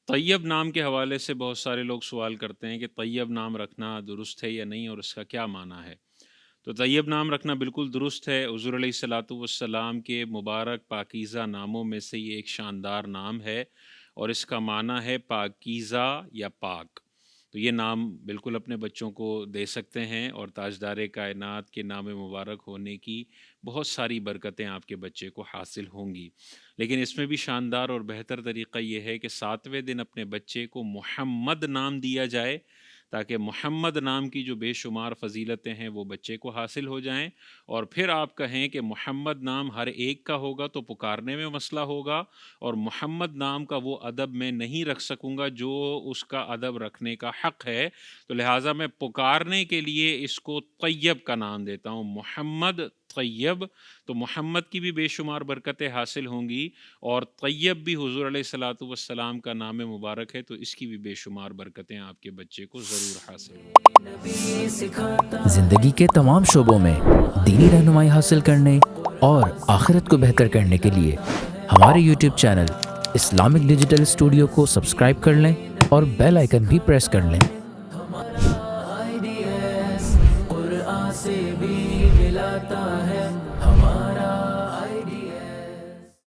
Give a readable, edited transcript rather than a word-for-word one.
طیب نام کے حوالے سے بہت سارے لوگ سوال کرتے ہیں کہ طیب نام رکھنا درست ہے یا نہیں، اور اس کا کیا معنی ہے؟ تو طیب نام رکھنا بالکل درست ہے۔ حضور علیہ الصلاۃ والسلام کے مبارک پاکیزہ ناموں میں سے یہ ایک شاندار نام ہے، اور اس کا معنی ہے پاکیزہ یا پاک۔ تو یہ نام بالکل اپنے بچوں کو دے سکتے ہیں، اور تاجدار کائنات کے نام مبارک ہونے کی بہت ساری برکتیں آپ کے بچے کو حاصل ہوں گی۔ لیکن اس میں بھی شاندار اور بہتر طریقہ یہ ہے کہ 7ویں دن اپنے بچے کو محمد نام دیا جائے، تاکہ محمد نام کی جو بے شمار فضیلتیں ہیں وہ بچے کو حاصل ہو جائیں، اور پھر آپ کہیں کہ محمد نام ہر ایک کا ہوگا تو پکارنے میں مسئلہ ہوگا، اور محمد نام کا وہ ادب میں نہیں رکھ سکوں گا جو اس کا ادب رکھنے کا حق ہے، تو لہٰذا میں پکارنے کے لیے اس کو طیب کا نام دیتا ہوں، محمد طیب۔ تو محمد کی بھی بے شمار برکتیں حاصل ہوں گی، اور طیب بھی حضور علیہ الصلاۃ والسلام کا نام مبارک ہے، تو اس کی بھی بے شمار برکتیں آپ کے بچے کو ضرور حاصل ہوں۔ زندگی کے تمام شعبوں میں دینی رہنمائی حاصل کرنے اور آخرت کو بہتر کرنے کے لیے ہمارے YouTube channel Islamic digital studio کو سبسکرائب کر لیں اور بیل آئیکن بھی پریس کر لیں۔ قرآن سے بھی ملاتا ہے ہمارا